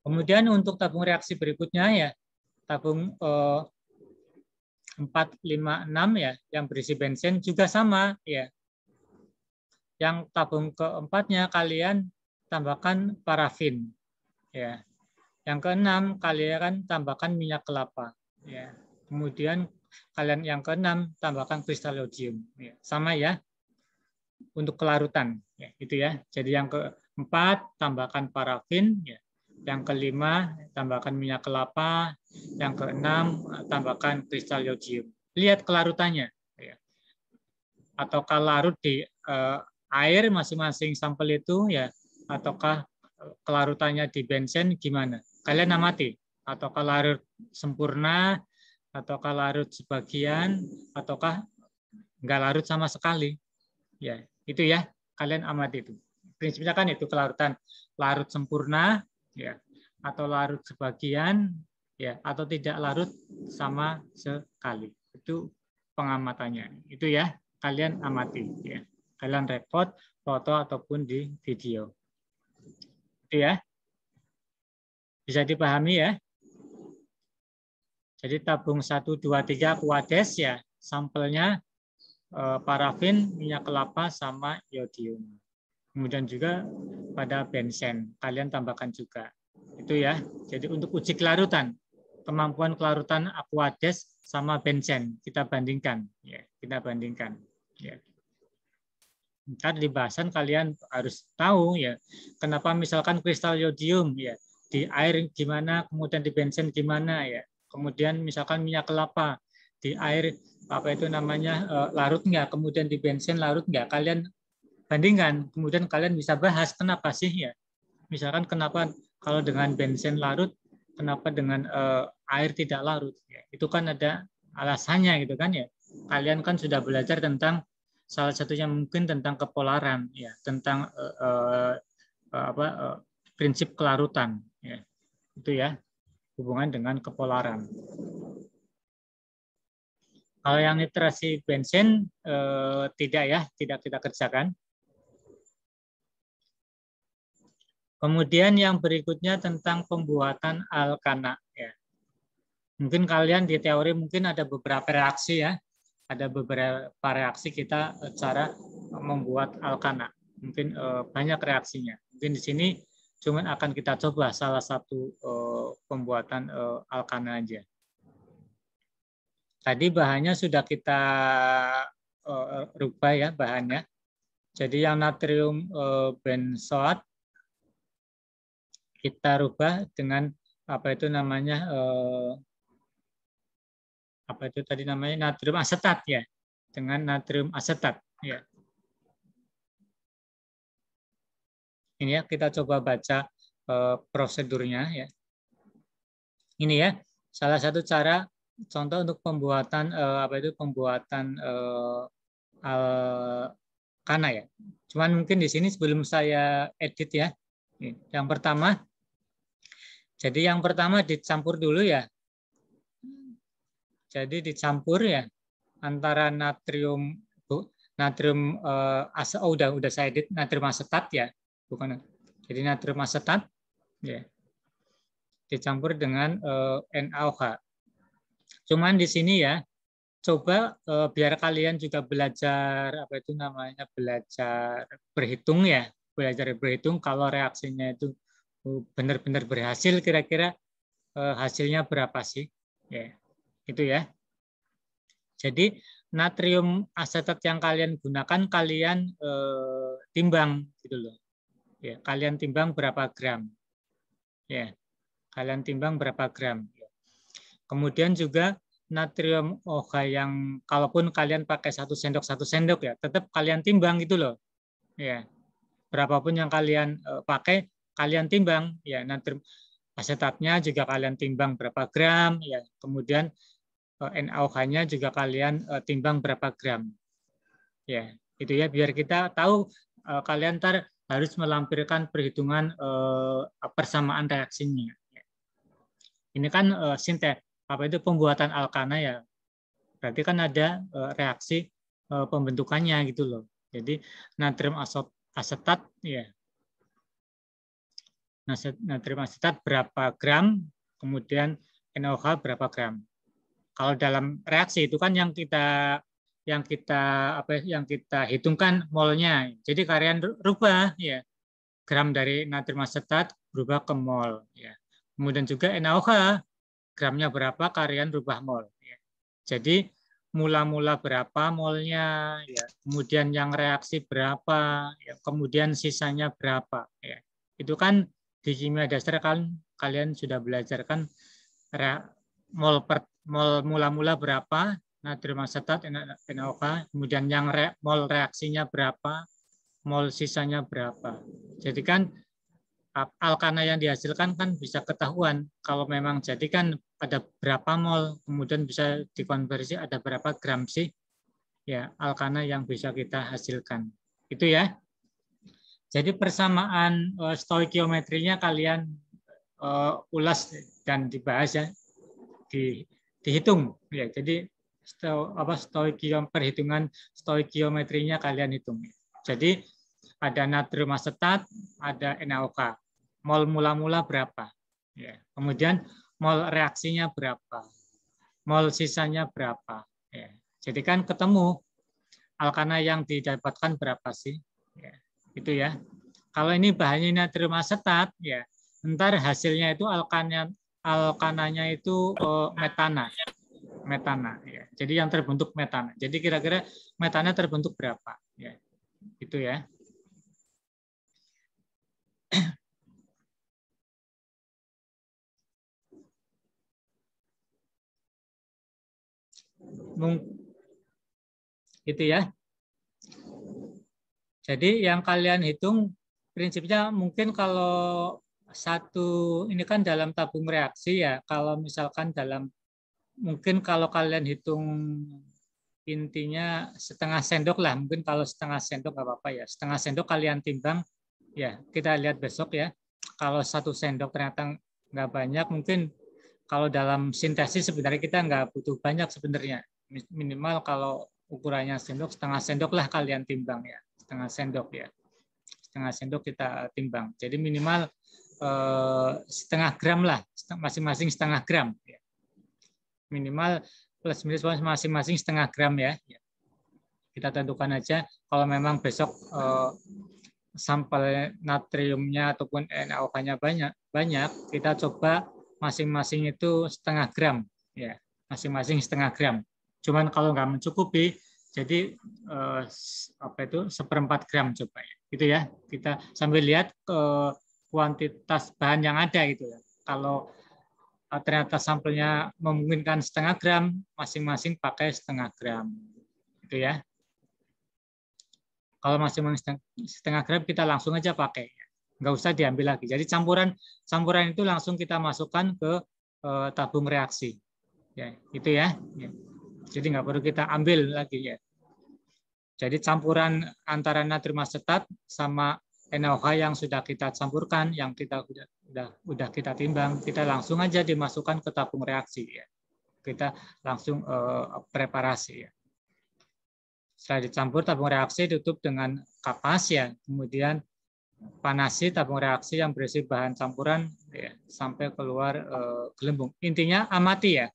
Kemudian untuk tabung reaksi berikutnya ya, tabung 4, 5, 6 ya yang berisi bensen juga sama ya. Yang tabung keempatnya kalian tambahkan parafin ya. Yang keenam kalian tambahkan minyak kelapa ya. Kemudian kalian yang keenam tambahkan kristal iodium ya. Sama ya untuk kelarutan ya, itu ya. Jadi yang keempat tambahkan parafin ya. Yang kelima tambahkan minyak kelapa, yang keenam tambahkan kristal iodium. Lihat kelarutannya ya. Ataukah larut di air masing-masing sampel itu ya, ataukah kelarutannya di bensen gimana? Kalian amati, ataukah larut sempurna, ataukah larut sebagian, ataukah enggak larut sama sekali. Ya, itu ya, kalian amati itu. Prinsipnya kan itu kelarutan larut sempurna ya, atau larut sebagian ya, atau tidak larut sama sekali. Itu pengamatannya. Itu ya, kalian amati ya. Kalian rekod foto ataupun di video. Itu ya. Bisa dipahami ya. Jadi tabung 1, 2, 3 Aquades ya, sampelnya parafin, minyak kelapa, sama iodium. Kemudian juga pada bensen, kalian tambahkan juga. Itu ya. Jadi untuk uji kelarutan. kemampuan kelarutan Aquades sama benzen. Kita bandingkan. Ya, kita bandingkan. Ya. Ntar di bahasan kalian harus tahu ya, kenapa misalkan kristal yodium ya di air gimana, kemudian di benzen gimana ya. Kemudian misalkan minyak kelapa di air apa itu namanya larut nggak, kemudian di benzen larut nggak. Kalian bandingkan, kemudian kalian bisa bahas kenapa sih ya. Misalkan kenapa kalau dengan benzen larut, kenapa dengan air tidak larut? Ya, itu kan ada alasannya gitu kan ya. Kalian kan sudah belajar tentang salah satunya mungkin tentang kepolaran ya, tentang prinsip kelarutan ya. Itu ya, hubungan dengan kepolaran. Kalau yang nitrasi bensin tidak ya, tidak kita kerjakan. Kemudian yang berikutnya tentang pembuatan alkana ya. Mungkin kalian di teori mungkin ada beberapa reaksi ya. Ada beberapa reaksi kita cara membuat alkana. Mungkin banyak reaksinya. Mungkin di sini cuman akan kita coba salah satu pembuatan alkana aja. Tadi bahannya sudah kita rubah ya bahannya. Jadi yang natrium benzoat kita rubah dengan apa itu namanya apa itu tadi namanya natrium asetat ya, dengan natrium asetat ya. Ini ya kita coba baca prosedurnya ya. Ini ya salah satu cara contoh untuk pembuatan apa itu pembuatan alkana ya. Cuman mungkin di sini sebelum saya edit ya. Yang pertama, jadi yang pertama dicampur dulu ya. Jadi dicampur ya antara natrium udah saya edit natrium asetat ya, bukan. Jadi natrium asetat ya dicampur dengan NaOH. Cuman di sini ya coba biar kalian juga belajar apa itu namanya belajar berhitung ya, belajar berhitung kalau reaksinya itu benar-benar berhasil kira-kira hasilnya berapa sih ya. Itu ya. Jadi natrium asetat yang kalian gunakan kalian timbang gitu loh. Ya, kalian timbang berapa gram. Ya. Kalian timbang berapa gram. Kemudian juga natrium OH yang kalaupun kalian pakai 1 sendok ya, tetap kalian timbang gitu loh. Ya. Berapapun yang kalian pakai kalian timbang ya, natrium asetatnya juga kalian timbang berapa gram ya. Kemudian NaOH-nya juga kalian timbang berapa gram. Ya, itu ya biar kita tahu kalian ntar harus melampirkan perhitungan persamaan reaksinya. Ini kan sintet apa itu pembuatan alkana ya. Berarti kan ada reaksi pembentukannya gitu loh. Jadi natrium asetat ya. Natrium asetat berapa gram, kemudian NaOH berapa gram. Kalau dalam reaksi itu kan yang kita hitungkan molnya. Jadi kalian rubah ya gram dari natrium asetat berubah ke mol ya. Kemudian juga NaOH gramnya berapa kalian rubah mol ya. Jadi mula-mula berapa molnya ya. Kemudian yang reaksi berapa ya. Kemudian sisanya berapa ya. Itu kan di kimia dasar kan kalian sudah belajar kan mol mula-mula berapa natrium asetat NaOH, kemudian yang mol reaksinya berapa, mol sisanya berapa. Jadi kan alkana yang dihasilkan kan bisa ketahuan kalau memang jadi kan ada berapa mol, kemudian bisa dikonversi ada berapa gram sih ya alkana yang bisa kita hasilkan. Itu ya. Jadi persamaan stoikiometrinya kalian ulas dan dibahas ya. Dihitung ya. Jadi perhitungan stoikiometrinya kalian hitung. Jadi ada natrium asetat, ada NaOH. Mol mula-mula berapa? Ya. Kemudian mol reaksinya berapa? Mol sisanya berapa? Ya. Jadi kan ketemu alkana yang didapatkan berapa sih? Ya. Itu ya. Kalau ini bahannya natrium asetat ya, ntar hasilnya itu alkananya itu metana. Metana ya. Jadi yang terbentuk metana. Jadi kira-kira metana terbentuk berapa ya. Itu ya. Gitu ya. Jadi yang kalian hitung prinsipnya mungkin kalau satu ini kan dalam tabung reaksi ya. Kalau misalkan dalam mungkin kalau kalian hitung intinya setengah sendok lah, mungkin kalau setengah sendok nggak apa-apa ya, setengah sendok kalian timbang ya, kita lihat besok ya. Kalau 1 sendok ternyata nggak banyak, mungkin kalau dalam sintesis sebenarnya kita nggak butuh banyak sebenarnya, minimal kalau ukurannya sendok, setengah sendok lah kalian timbang ya, setengah sendok ya, setengah sendok kita timbang, jadi minimal setengah gram lah, masing-masing setengah gram ya. Minimal plus minus masing-masing setengah gram ya. Kita tentukan aja kalau memang besok sampel natriumnya ataupun NaOH-nya banyak, kita coba masing-masing itu setengah gram ya, masing-masing setengah gram. Cuman kalau nggak mencukupi, jadi apa itu 1/4 gram coba ya. Gitu ya. Kita sambil lihat kuantitas bahan yang ada gitu ya. Kalau ternyata sampelnya memungkinkan setengah gram, masing-masing pakai setengah gram. Gitu ya. Kalau masing-masing setengah gram, kita langsung aja pakai. Nggak usah diambil lagi. Jadi campuran itu langsung kita masukkan ke tabung reaksi. Ya, itu ya. Jadi nggak perlu kita ambil lagi ya. Jadi campuran antara natrium asetat sama NaOH yang sudah kita campurkan, yang kita udah kita timbang, kita langsung aja dimasukkan ke tabung reaksi ya. Kita langsung preparasi ya. Setelah dicampur tabung reaksi tutup dengan kapas ya, kemudian panasi tabung reaksi yang berisi bahan campuran ya, sampai keluar gelembung. Intinya amati ya.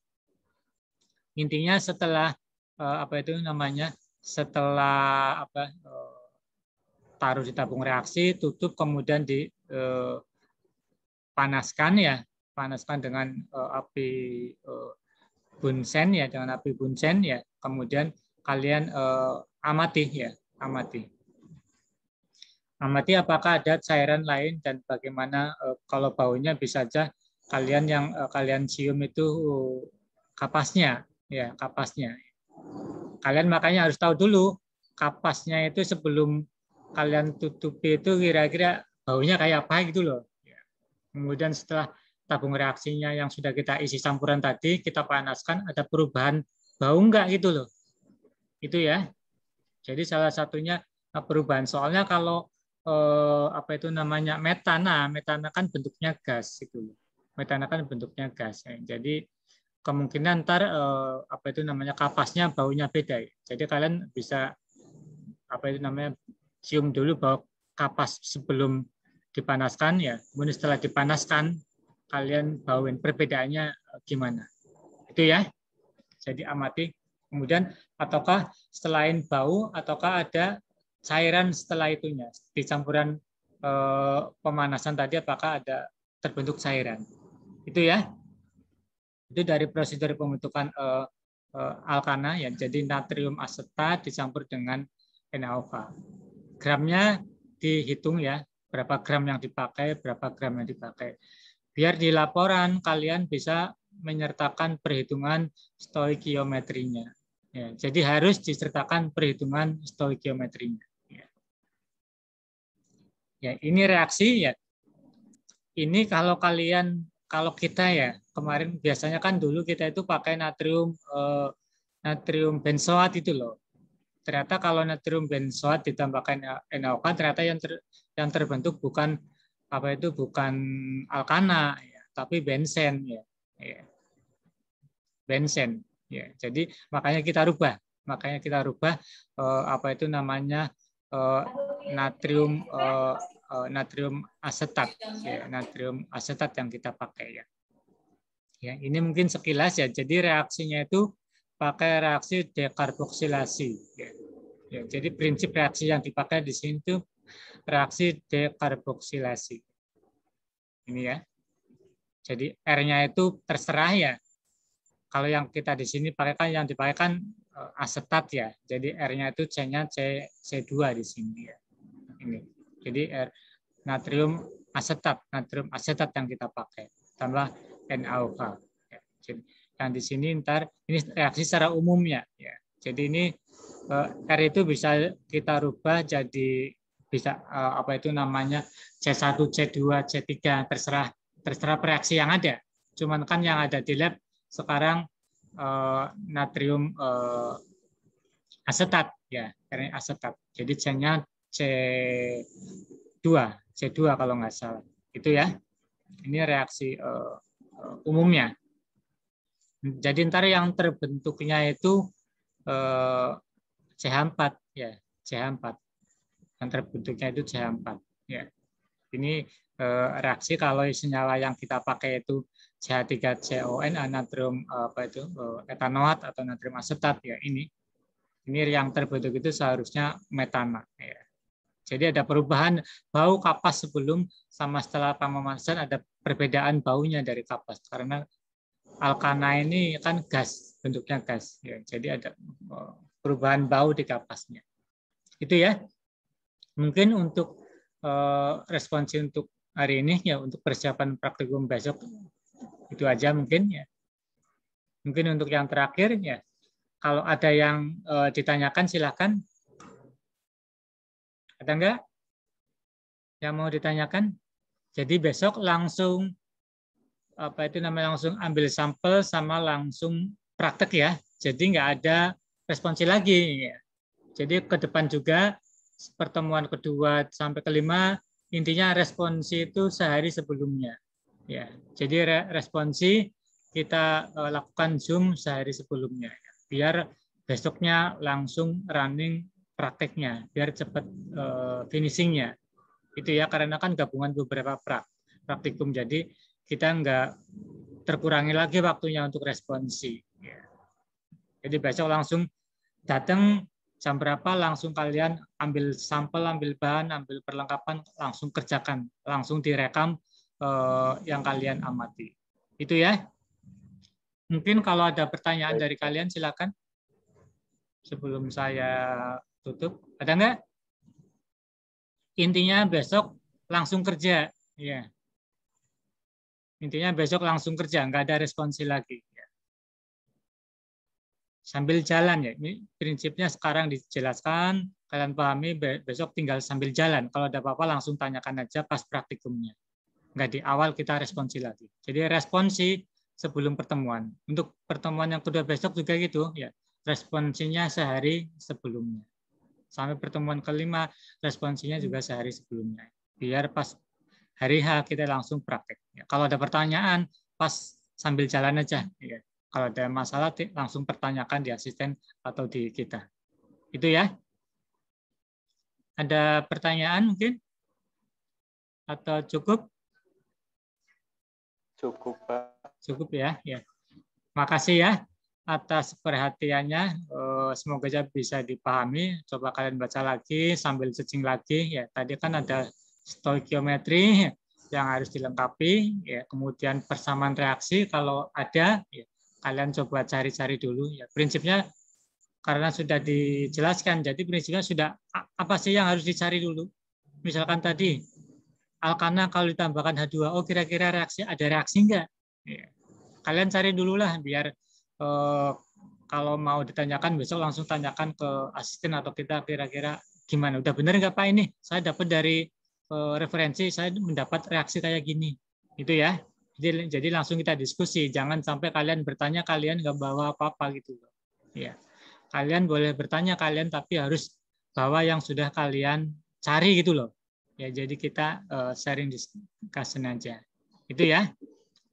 Intinya setelah apa itu namanya? Setelah apa taruh di tabung reaksi, tutup, kemudian dipanaskan ya, panaskan dengan api bunsen ya, dengan api bunsen ya, kemudian kalian amati ya, amati apakah ada cairan lain dan bagaimana kalau baunya bisa saja kalian yang kalian cium itu kapasnya ya, kapasnya. Kalian makanya harus tahu dulu kapasnya itu sebelum kalian tutupi itu kira-kira baunya kayak apa gitu loh. Kemudian setelah tabung reaksinya yang sudah kita isi campuran tadi, kita panaskan, ada perubahan bau enggak gitu loh. Itu ya. Jadi salah satunya perubahan. Soalnya kalau apa itu namanya metana kan bentuknya gas gitu. Metana kan bentuknya gas. Jadi kemungkinan ntar apa itu namanya kapasnya baunya beda. Jadi kalian bisa apa itu namanya cium dulu bau kapas sebelum dipanaskan ya. Kemudian setelah dipanaskan kalian bauin perbedaannya gimana. Itu ya. Jadi amati. Kemudian ataukah selain bau ataukah ada cairan setelah itunya di campuran pemanasan tadi apakah ada terbentuk cairan. Itu ya. Itu dari prosedur pembentukan alkana ya. Jadi natrium asetat dicampur dengan NaOH. Gramnya dihitung ya, berapa gram yang dipakai, berapa gram yang dipakai. Biar di laporan kalian bisa menyertakan perhitungan stoikiometrinya. Ya, jadi harus disertakan perhitungan stoikiometrinya. Ya, ini reaksi ya. Ini kalau kita ya, kemarin biasanya kan dulu kita itu pakai natrium benzoat itu loh. Ternyata kalau natrium benzoat ditambahkan NaOH ternyata yang terbentuk bukan apa itu bukan alkana ya, tapi bensen ya. Bensen ya. Jadi makanya kita rubah apa itu namanya natrium asetat ya, natrium asetat yang kita pakai ya. Ya, ini mungkin sekilas ya. Jadi reaksinya itu pakai reaksi dekarboksilasi ya. Ya, jadi prinsip reaksi yang dipakai di sini itu reaksi dekarboksilasi. Ini ya. Jadi R-nya itu terserah ya. Kalau yang kita di sini pakai kan yang dipakai kan asetat ya. Jadi R-nya itu C-nya C2 di sini ya. Ini. Jadi natrium asetat yang kita pakai. Tambah NaOH. Ya. Jadi yang di sini ntar ini reaksi secara umumnya ya. Jadi ini R itu bisa kita rubah jadi bisa apa itu namanya C1, C2, C3 terserah reaksi yang ada. Cuman kan yang ada di lab sekarang natrium asetat ya, karena asetat. Jadi C-nya C2 kalau nggak salah. Itu ya. Ini reaksi umumnya. Jadi ntar yang terbentuknya itu CH4 ya, CH4. Yang terbentuknya itu CH4 ya. Ini reaksi kalau senyawa yang kita pakai itu CH3CON natrium apa itu etanoat atau natrium asetat ya ini yang terbentuk itu seharusnya metana ya. Jadi ada perubahan bau kapas sebelum sama setelah pemanasan, ada perbedaan baunya dari kapas karena alkana ini kan gas, bentuknya gas ya. Jadi ada perubahan bau di kapasnya. Itu ya. Mungkin untuk responsi untuk hari ini ya, untuk persiapan praktikum besok itu aja mungkin ya. Mungkin untuk yang terakhir ya, kalau ada yang ditanyakan silakan. Ada enggak yang mau ditanyakan? Jadi besok langsung apa itu namanya langsung ambil sampel sama langsung praktek ya. Jadi nggak ada responsi lagi ya. Jadi ke depan juga pertemuan kedua sampai kelima intinya responsi itu sehari sebelumnya ya. Jadi responsi kita lakukan Zoom sehari sebelumnya ya. Biar besoknya langsung running prakteknya biar cepat finishingnya itu ya, karena kan gabungan beberapa praktikum jadi kita nggak terkurangi lagi waktunya untuk responsi ya. Jadi besok langsung datang jam berapa langsung kalian ambil sampel, ambil bahan, ambil perlengkapan, langsung kerjakan, langsung direkam yang kalian amati. Itu ya. Mungkin kalau ada pertanyaan dari kalian silakan. Sebelum saya tutup, ada nggak? Intinya besok langsung kerja, ya. Intinya besok langsung kerja, nggak ada responsi lagi. Sambil jalan ya, ini prinsipnya sekarang dijelaskan, kalian pahami, besok tinggal sambil jalan. Kalau ada apa-apa langsung tanyakan aja pas praktikumnya. Nggak di awal kita responsi lagi. Jadi responsi sebelum pertemuan. Untuk pertemuan yang kedua besok juga gitu, ya. Responsinya sehari sebelumnya. Sampai pertemuan kelima, responsinya juga sehari sebelumnya. Biar pas hari H kita langsung praktek. Ya, kalau ada pertanyaan, pas sambil jalan aja. Ya. Kalau ada masalah, langsung pertanyakan di asisten atau di kita. Itu ya. Ada pertanyaan mungkin? Atau cukup? Cukup, Pak. Cukup ya. Ya. Makasih ya atas perhatiannya. Semoga bisa dipahami. Coba kalian baca lagi sambil searching lagi. Ya, tadi kan ada stoikiometri yang harus dilengkapi. Ya, kemudian persamaan reaksi kalau ada. Ya, kalian coba cari-cari dulu. Ya, prinsipnya karena sudah dijelaskan, jadi prinsipnya sudah apa sih yang harus dicari dulu. Misalkan tadi alkana kalau ditambahkan H2O kira-kira ada reaksi enggak? Ya. Kalian cari dulu lah biar kalau mau ditanyakan besok langsung tanyakan ke asisten atau kita kira-kira gimana. Udah bener nggak Pak ini? Saya dapat dari referensi, saya mendapat reaksi kayak gini. Itu ya. Jadi langsung kita diskusi, jangan sampai kalian bertanya kalian nggak bawa apa-apa gitu. Ya, kalian boleh bertanya kalian tapi harus bawa yang sudah kalian cari gitu loh. Ya, jadi kita sharing discussion aja. Itu ya.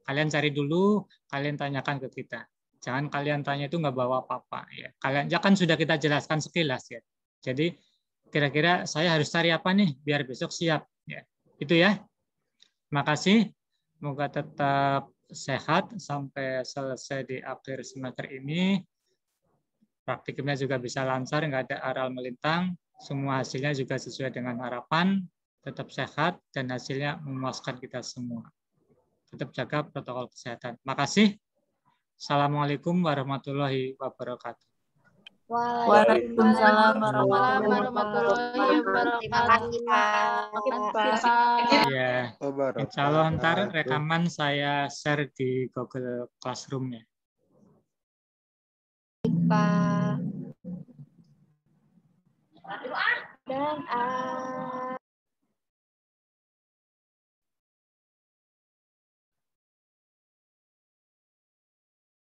Kalian cari dulu, kalian tanyakan ke kita. Jangan kalian tanya itu nggak bawa apa-apa. Ya, kalian kan sudah kita jelaskan sekilas ya. Jadi kira-kira saya harus cari apa nih biar besok siap. Ya, itu ya. Makasih. Semoga tetap sehat sampai selesai di akhir semester ini. Praktikumnya juga bisa lancar, nggak ada aral melintang. Semua hasilnya juga sesuai dengan harapan. Tetap sehat dan hasilnya memuaskan kita semua. tetap jaga protokol kesehatan. Makasih. Assalamualaikum warahmatullahi wabarakatuh. Waalaikumsalam warahmatullahi Terima kasih, wabarakatuh. Pak. Ya, insya Allah ntar rekaman saya share di Google Classroom-nya. Pak. Dan